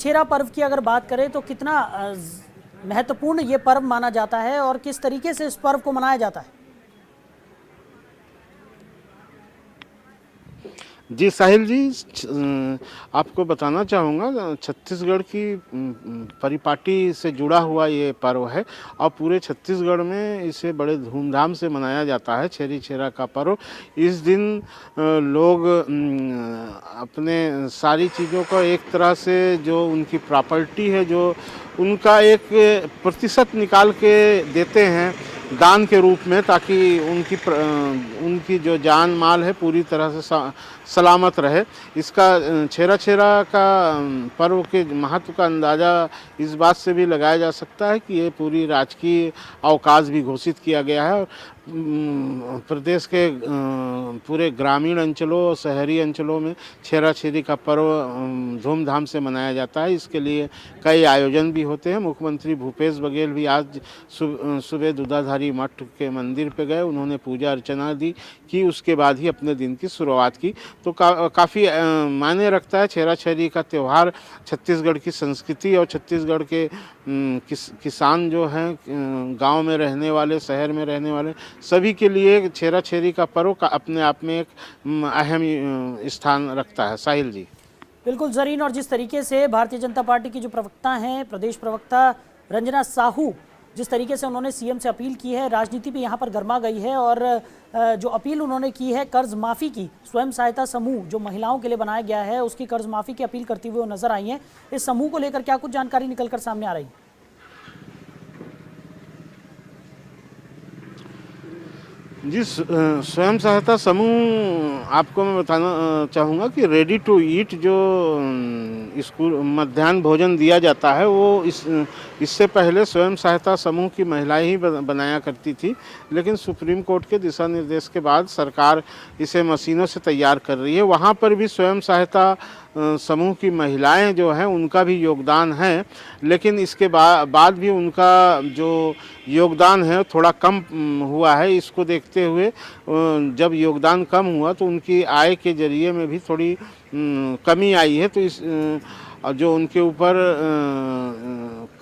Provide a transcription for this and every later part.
छेरा पर्व की अगर बात करें तो कितना महत्वपूर्ण ये पर्व माना जाता है और किस तरीके से इस पर्व को मनाया जाता है? जी साहिल जी, आपको बताना चाहूँगा छत्तीसगढ़ की परिपाटी से जुड़ा हुआ ये पर्व है और पूरे छत्तीसगढ़ में इसे बड़े धूमधाम से मनाया जाता है। छेरी छेरा का पर्व इस दिन लोग अपने सारी चीज़ों को एक तरह से जो उनकी प्रॉपर्टी है, जो उनका एक प्रतिशत निकाल के देते हैं दान के रूप में, ताकि उनकी जो जान माल है पूरी तरह से सलामत रहे। इसका छेरा छेरा का पर्व के महत्व का अंदाज़ा इस बात से भी लगाया जा सकता है कि ये पूरी राजकीय अवकाश भी घोषित किया गया है। प्रदेश के पूरे ग्रामीण अंचलों और शहरी अंचलों में छेरा छेरी का पर्व धूमधाम से मनाया जाता है। इसके लिए कई आयोजन भी होते हैं। मुख्यमंत्री भूपेश बघेल भी आज सुबह दूधाधारी मठ के मंदिर पे गए, उन्होंने पूजा अर्चना की, उसके बाद ही अपने दिन की शुरुआत की। तो काफ़ी मायने रखता है। छेरा छेरी का त्यौहार छत्तीसगढ़ की संस्कृति और छत्तीसगढ़ के किसान जो हैं, गांव में रहने वाले, शहर में रहने वाले सभी के लिए छेरा छेरी का पर्व का अपने आप में एक अहम स्थान रखता है। साहिल जी, बिल्कुल ज़रीन, और जिस तरीके से भारतीय जनता पार्टी की जो प्रवक्ता हैं, प्रदेश प्रवक्ता रंजना साहू, जिस तरीके से उन्होंने सीएम से अपील की है, राजनीति भी यहाँ पर गर्मा गई है और जो अपील उन्होंने की है कर्ज माफ़ी की, स्वयं सहायता समूह जो महिलाओं के लिए बनाया गया है उसकी कर्ज माफ़ी की अपील करती हुए वो नजर आई हैं। इस समूह को लेकर क्या कुछ जानकारी निकलकर सामने आ रही है? जी, स्वयं सहायता समूह आपको मैं बताना चाहूँगा कि रेडी टू ईट जो स्कूल मध्याह्न भोजन दिया जाता है वो इससे पहले स्वयं सहायता समूह की महिलाएं ही बनाया करती थी, लेकिन सुप्रीम कोर्ट के दिशा निर्देश के बाद सरकार इसे मशीनों से तैयार कर रही है। वहाँ पर भी स्वयं सहायता समूह की महिलाएं जो हैं उनका भी योगदान है, लेकिन इसके बाद भी उनका जो योगदान है थोड़ा कम हुआ है। इसको देखते हुए जब योगदान कम हुआ तो उनकी आय के जरिए में भी थोड़ी कमी आई है। तो इस जो उनके ऊपर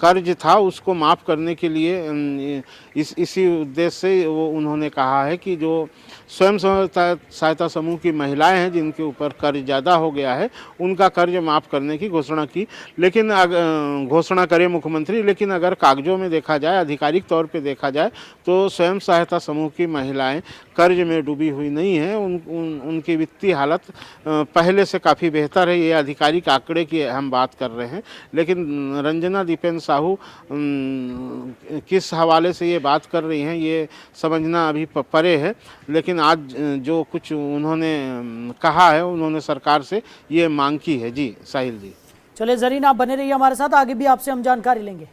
कर्ज था उसको माफ़ करने के लिए इसी उद्देश्य से वो उन्होंने कहा है कि जो स्वयं सहायता समूह की महिलाएं हैं जिनके ऊपर कर्ज ज़्यादा हो गया है उनका कर्ज माफ़ करने की घोषणा की, लेकिन घोषणा करे मुख्यमंत्री, लेकिन अगर कागजों में देखा जाए, आधिकारिक तौर पे देखा जाए तो स्वयं सहायता समूह की महिलाएं कर्ज में डूबी हुई नहीं हैं। उनकी वित्तीय हालत पहले से काफ़ी बेहतर है। ये आधिकारिक आंकड़े की हम बात कर रहे हैं, लेकिन रंजना दीपेन साहू किस हवाले से ये बात कर रही हैं ये समझना अभी परे है। लेकिन आज जो कुछ उन्होंने कहा है, उन्होंने सरकार से ये मांग की है। जी साहिल जी, चलिए ज़रीन, आप बने रहिए हमारे साथ, आगे भी आपसे हम जानकारी लेंगे।